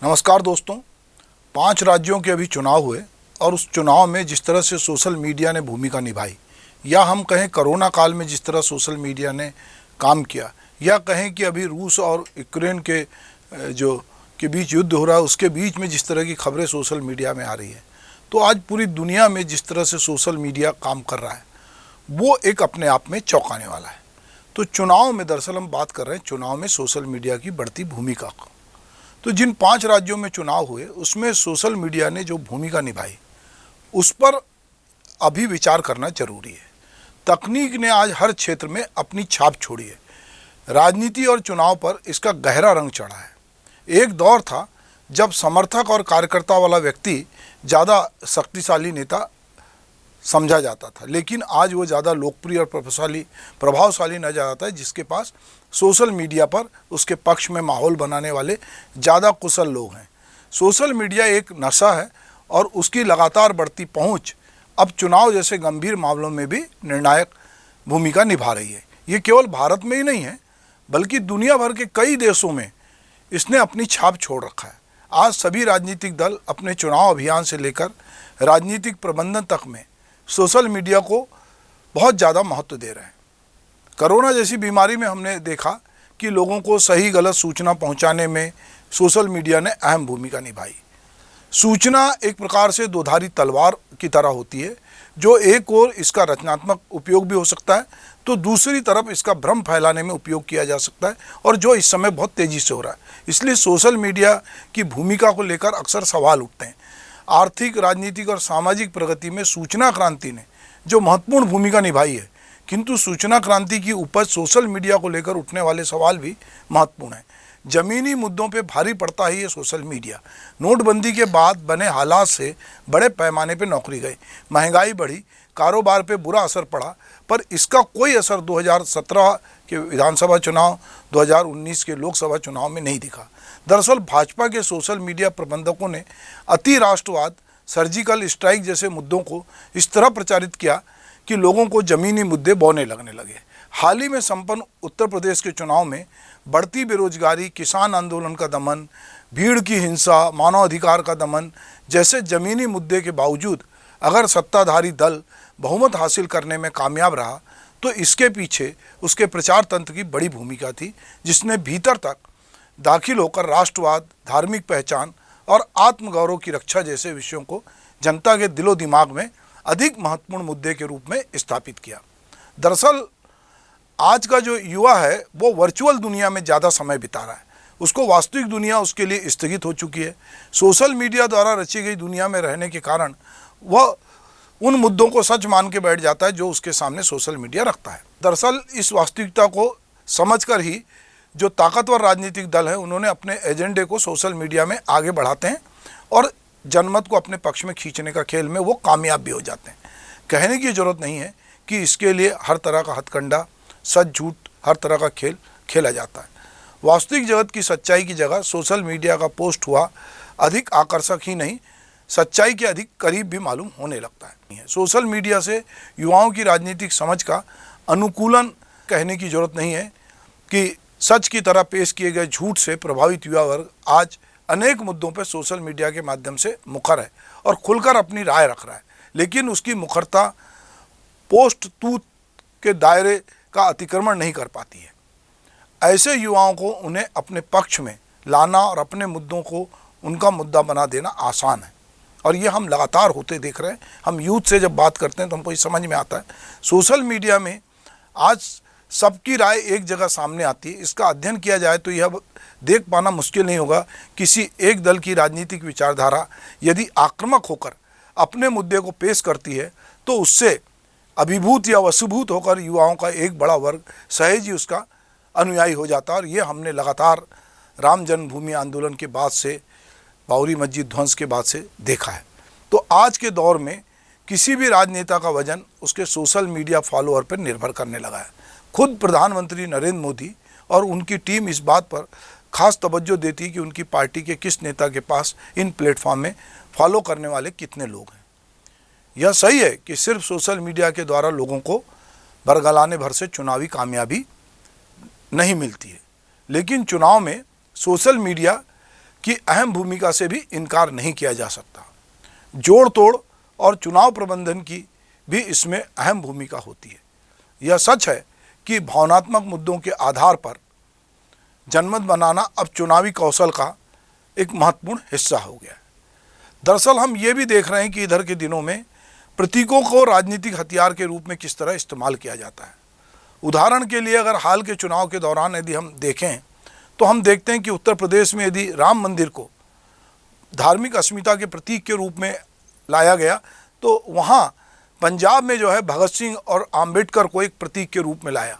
नमस्कार दोस्तों। 5 राज्यों के अभी चुनाव हुए और उस चुनाव में जिस तरह से सोशल मीडिया ने भूमिका निभाई, या हम कहें कोरोना काल में जिस तरह सोशल मीडिया ने काम किया, या कहें कि अभी रूस और यूक्रेन के बीच युद्ध हो रहा है, उसके बीच में जिस तरह की खबरें सोशल मीडिया में आ रही है, तो आज पूरी दुनिया में जिस तरह से सोशल मीडिया काम कर रहा है वो एक अपने आप में चौंकाने वाला है। तो चुनाव में दरअसल हम बात कर रहे हैं चुनाव में सोशल मीडिया की बढ़ती भूमिका को। तो जिन 5 राज्यों में चुनाव हुए उसमें सोशल मीडिया ने जो भूमिका निभाई उस पर अभी विचार करना जरूरी है। तकनीक ने आज हर क्षेत्र में अपनी छाप छोड़ी है। राजनीति और चुनाव पर इसका गहरा रंग चढ़ा है। एक दौर था जब समर्थक और कार्यकर्ता वाला व्यक्ति ज़्यादा शक्तिशाली नेता समझा जाता था, लेकिन आज वो ज़्यादा लोकप्रिय और प्रभावशाली नजर आता है जिसके पास सोशल मीडिया पर उसके पक्ष में माहौल बनाने वाले ज़्यादा कुशल लोग हैं। सोशल मीडिया एक नशा है और उसकी लगातार बढ़ती पहुंच अब चुनाव जैसे गंभीर मामलों में भी निर्णायक भूमिका निभा रही है। ये केवल भारत में ही नहीं है बल्कि दुनिया भर के कई देशों में इसने अपनी छाप छोड़ रखा है। आज सभी राजनीतिक दल अपने चुनाव अभियान से लेकर राजनीतिक प्रबंधन तक में सोशल मीडिया को बहुत ज़्यादा महत्व दे रहे हैं। कोरोना जैसी बीमारी में हमने देखा कि लोगों को सही गलत सूचना पहुंचाने में सोशल मीडिया ने अहम भूमिका निभाई। सूचना एक प्रकार से दोधारी तलवार की तरह होती है, जो एक ओर इसका रचनात्मक उपयोग भी हो सकता है तो दूसरी तरफ इसका भ्रम फैलाने में उपयोग किया जा सकता है, और जो इस समय बहुत तेज़ी से हो रहा है। इसलिए सोशल मीडिया की भूमिका को लेकर अक्सर सवाल उठते हैं। आर्थिक, राजनीतिक और सामाजिक प्रगति में सूचना क्रांति ने जो महत्वपूर्ण भूमिका निभाई है, किंतु सूचना क्रांति की उपज सोशल मीडिया को लेकर उठने वाले सवाल भी महत्वपूर्ण हैं। जमीनी मुद्दों पे भारी पड़ता है ये सोशल मीडिया। नोटबंदी के बाद बने हालात से बड़े पैमाने पे नौकरी गई, महंगाई बढ़ी, कारोबार पे बुरा असर पड़ा, पर इसका कोई असर 2017 के विधानसभा चुनाव, 2019 के लोकसभा चुनाव में नहीं दिखा। दरअसल भाजपा के सोशल मीडिया प्रबंधकों ने अति राष्ट्रवाद, सर्जिकल स्ट्राइक जैसे मुद्दों को इस तरह प्रचारित किया कि लोगों को ज़मीनी मुद्दे बौने लगने लगे। हाल ही में संपन्न उत्तर प्रदेश के चुनाव में बढ़ती बेरोजगारी, किसान आंदोलन का दमन, भीड़ की हिंसा, मानवाधिकार का दमन जैसे ज़मीनी मुद्दे के बावजूद अगर सत्ताधारी दल बहुमत हासिल करने में कामयाब रहा तो इसके पीछे उसके प्रचार तंत्र की बड़ी भूमिका थी, जिसने भीतर तक दाखिल होकर राष्ट्रवाद, धार्मिक पहचान और आत्मगौरव की रक्षा जैसे विषयों को जनता के दिलो दिमाग में अधिक महत्वपूर्ण मुद्दे के रूप में स्थापित किया। दरअसल आज का जो युवा है वो वर्चुअल दुनिया में ज़्यादा समय बिता रहा है। उसको वास्तविक दुनिया उसके लिए स्थगित हो चुकी है। सोशल मीडिया द्वारा रची गई दुनिया में रहने के कारण वह उन मुद्दों को सच मान के बैठ जाता है जो उसके सामने सोशल मीडिया रखता है। दरअसल इस वास्तविकता को समझकर ही जो ताकतवर राजनीतिक दल हैं उन्होंने अपने एजेंडे को सोशल मीडिया में आगे बढ़ाते हैं और जनमत को अपने पक्ष में खींचने का खेल में वो कामयाब भी हो जाते हैं। कहने की ज़रूरत नहीं है कि इसके लिए हर तरह का हथकंडा, सच झूठ, हर तरह का खेल खेला जाता है। वास्तविक जगत की सच्चाई की जगह सोशल मीडिया का पोस्ट हुआ अधिक आकर्षक ही नहीं, सच्चाई के अधिक करीब भी मालूम होने लगता है। सोशल मीडिया से युवाओं की राजनीतिक समझ का अनुकूलन कहने की ज़रूरत नहीं है कि सच की तरह पेश किए गए झूठ से प्रभावित युवा वर्ग आज अनेक मुद्दों पर सोशल मीडिया के माध्यम से मुखर है और खुलकर अपनी राय रख रहा है, लेकिन उसकी मुखरता पोस्ट तूत के दायरे का अतिक्रमण नहीं कर पाती है। ऐसे युवाओं को उन्हें अपने पक्ष में लाना और अपने मुद्दों को उनका मुद्दा बना देना आसान है, और ये हम लगातार होते देख रहे हैं। हम यूथ से जब बात करते हैं तो हमको ये समझ में आता है सोशल मीडिया में आज सबकी राय एक जगह सामने आती है। इसका अध्ययन किया जाए तो यह देख पाना मुश्किल नहीं होगा किसी एक दल की राजनीतिक विचारधारा यदि आक्रामक होकर अपने मुद्दे को पेश करती है तो उससे अभिभूत या वशीभूत होकर युवाओं का एक बड़ा वर्ग सहज ही उसका अनुयायी हो जाता है। और ये हमने लगातार राम जन्मभूमि आंदोलन के बाद से, बाबरी मस्जिद ध्वंस के बाद से देखा है। तो आज के दौर में किसी भी राजनेता का वजन उसके सोशल मीडिया फॉलोअर पर निर्भर करने लगा है। खुद प्रधानमंत्री नरेंद्र मोदी और उनकी टीम इस बात पर खास तवज्जो देती है कि उनकी पार्टी के किस नेता के पास इन प्लेटफॉर्म में फॉलो करने वाले कितने लोग हैं। यह सही है कि सिर्फ सोशल मीडिया के द्वारा लोगों को बरगलाने भर से चुनावी कामयाबी नहीं मिलती है, लेकिन चुनाव में सोशल मीडिया की अहम भूमिका से भी इनकार नहीं किया जा सकता। जोड़ तोड़ और चुनाव प्रबंधन की भी इसमें अहम भूमिका होती है। यह सच है कि भावनात्मक मुद्दों के आधार पर जनमत बनाना अब चुनावी कौशल का एक महत्वपूर्ण हिस्सा हो गया है। दरअसल हम ये भी देख रहे हैं कि इधर के दिनों में प्रतीकों को राजनीतिक हथियार के रूप में किस तरह इस्तेमाल किया जाता है। उदाहरण के लिए अगर हाल के चुनाव के दौरान यदि हम देखें तो हम देखते हैं कि उत्तर प्रदेश में यदि राम मंदिर को धार्मिक अस्मिता के प्रतीक के रूप में लाया गया तो वहाँ पंजाब में जो है भगत सिंह और आम्बेडकर को एक प्रतीक के रूप में लाया।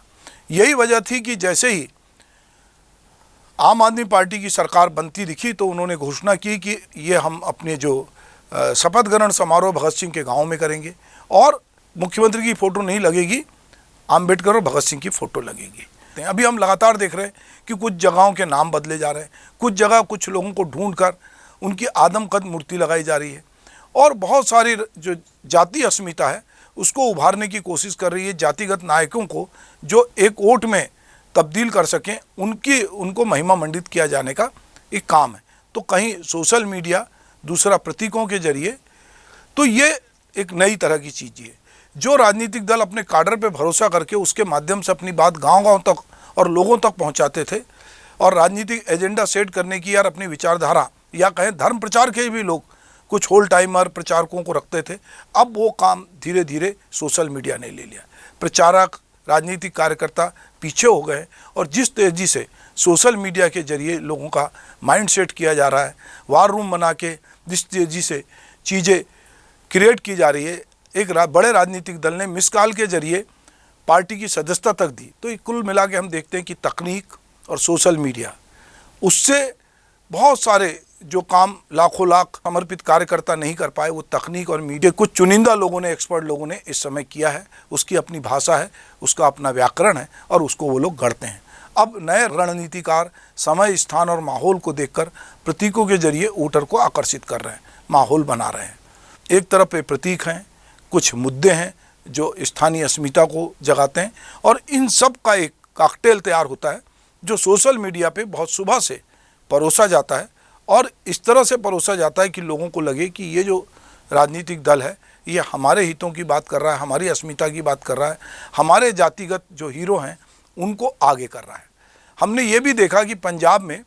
यही वजह थी कि जैसे ही आम आदमी पार्टी की सरकार बनती दिखी तो उन्होंने घोषणा की कि ये हम अपने जो शपथ ग्रहण समारोह भगत सिंह के गांव में करेंगे और मुख्यमंत्री की फ़ोटो नहीं लगेगी, आम्बेडकर और भगत सिंह की फ़ोटो लगेगी। अभी हम लगातार देख रहे हैं कि कुछ जगहों के नाम बदले जा रहे हैं, कुछ जगह कुछ लोगों को ढूंढकर उनकी आदमकद मूर्ति लगाई जा रही है और बहुत सारी जो जाति अस्मिता है उसको उभारने की कोशिश कर रही है। जातिगत नायकों को जो एक वोट में तब्दील कर सकें उनको महिमा मंडित किया जाने का एक काम है। तो कहीं सोशल मीडिया, दूसरा प्रतीकों के जरिए, तो ये एक नई तरह की चीज़ है। जो राजनीतिक दल अपने काडर पे भरोसा करके उसके माध्यम से अपनी बात गांव-गांव तक और लोगों तक पहुंचाते थे और राजनीतिक एजेंडा सेट करने की यार अपनी विचारधारा या कहें धर्म प्रचार के भी लोग कुछ होल टाइमर प्रचारकों को रखते थे, अब वो काम धीरे धीरे सोशल मीडिया ने ले लिया। प्रचारक, राजनीतिक कार्यकर्ता पीछे हो गए और जिस तेज़ी से सोशल मीडिया के जरिए लोगों का माइंड सेट किया जा रहा है, वार रूम बना के जिस तेज़ी से चीज़ें क्रिएट की जा रही है, एक बड़े राजनीतिक दल ने मिस कॉल के जरिए पार्टी की सदस्यता तक दी। तो कुल मिला के हम देखते हैं कि तकनीक और सोशल मीडिया, उससे बहुत सारे जो काम लाखों लाख समर्पित कार्यकर्ता नहीं कर पाए, वो तकनीक और मीडिया कुछ चुनिंदा लोगों ने, एक्सपर्ट लोगों ने इस समय किया है। उसकी अपनी भाषा है, उसका अपना व्याकरण है और उसको वो लोग गढ़ते हैं। अब नए रणनीतिकार समय, स्थान और माहौल को देखकर प्रतीकों के जरिए वोटर को आकर्षित कर रहे हैं, माहौल बना रहे हैं। एक तरफ ये प्रतीक हैं, कुछ मुद्दे हैं जो स्थानीय अस्मिता को जगाते हैं और इन सब का एक कॉकटेल तैयार होता है जो सोशल मीडिया पे बहुत सुबह से परोसा जाता है और इस तरह से परोसा जाता है कि लोगों को लगे कि ये जो राजनीतिक दल है ये हमारे हितों की बात कर रहा है, हमारी अस्मिता की बात कर रहा है, हमारे जातिगत जो हीरो हैं उनको आगे कर रहा है। हमने ये भी देखा कि पंजाब में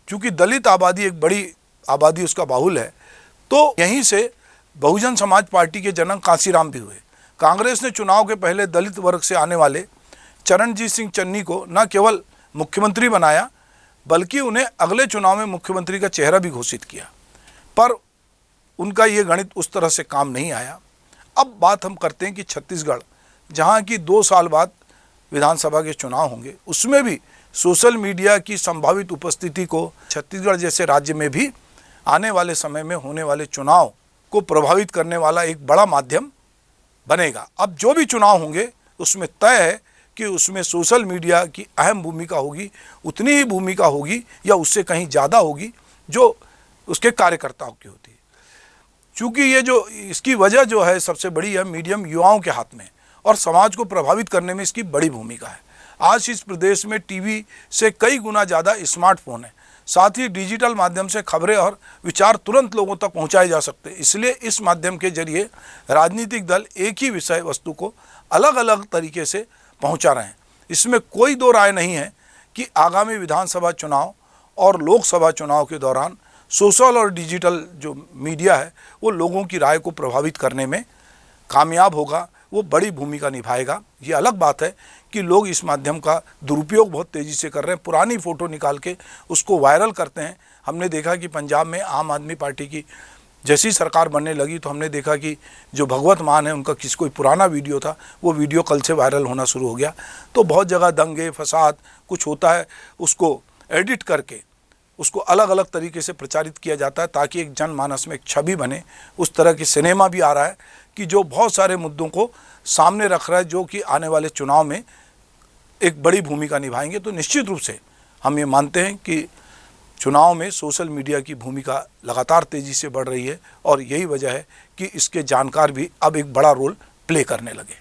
चूँकि दलित आबादी एक बड़ी आबादी उसका बाहुल है, तो यहीं से बहुजन समाज पार्टी के जनक कांसीराम भी हुए। कांग्रेस ने चुनाव के पहले दलित वर्ग से आने वाले चरणजीत सिंह चन्नी को न केवल मुख्यमंत्री बनाया बल्कि उन्हें अगले चुनाव में मुख्यमंत्री का चेहरा भी घोषित किया, पर उनका ये गणित उस तरह से काम नहीं आया। अब बात हम करते हैं कि छत्तीसगढ़, जहाँ की 2 साल बाद विधानसभा के चुनाव होंगे, उसमें भी सोशल मीडिया की संभावित उपस्थिति को छत्तीसगढ़ जैसे राज्य में भी आने वाले समय में होने वाले चुनाव को प्रभावित करने वाला एक बड़ा माध्यम बनेगा। अब जो भी चुनाव होंगे उसमें तय है कि उसमें सोशल मीडिया की अहम भूमिका होगी, उतनी ही भूमिका होगी या उससे कहीं ज़्यादा होगी जो उसके कार्यकर्ताओं की होती है। चूँकि ये जो इसकी वजह जो है सबसे बड़ी है, मीडियम युवाओं के हाथ में और समाज को प्रभावित करने में इसकी बड़ी भूमिका है। आज इस प्रदेश में टीवी से कई गुना ज़्यादा स्मार्टफोन है, साथ ही डिजिटल माध्यम से खबरें और विचार तुरंत लोगों तक पहुंचाए जा सकते हैं। इसलिए इस माध्यम के जरिए राजनीतिक दल एक ही विषय वस्तु को अलग अलग तरीके से पहुंचा रहे हैं। इसमें कोई दो राय नहीं है कि आगामी विधानसभा चुनाव और लोकसभा चुनाव के दौरान सोशल और डिजिटल जो मीडिया है वो लोगों की राय को प्रभावित करने में कामयाब होगा, वो बड़ी भूमिका निभाएगा। ये अलग बात है कि लोग इस माध्यम का दुरुपयोग बहुत तेज़ी से कर रहे हैं, पुरानी फ़ोटो निकाल के उसको वायरल करते हैं। हमने देखा कि पंजाब में आम आदमी पार्टी की जैसी सरकार बनने लगी तो हमने देखा कि जो भगवत मान है उनका कोई पुराना वीडियो था, वो वीडियो कल से वायरल होना शुरू हो गया। तो बहुत जगह दंगे फसाद कुछ होता है, उसको एडिट करके उसको अलग अलग तरीके से प्रचारित किया जाता है ताकि एक जनमानस में एक छवि बने। उस तरह की सिनेमा भी आ रहा है कि जो बहुत सारे मुद्दों को सामने रख रहा है जो कि आने वाले चुनाव में एक बड़ी भूमिका निभाएंगे। तो निश्चित रूप से हम ये मानते हैं कि चुनाव में सोशल मीडिया की भूमिका लगातार तेज़ी से बढ़ रही है और यही वजह है कि इसके जानकार भी अब एक बड़ा रोल प्ले करने लगे।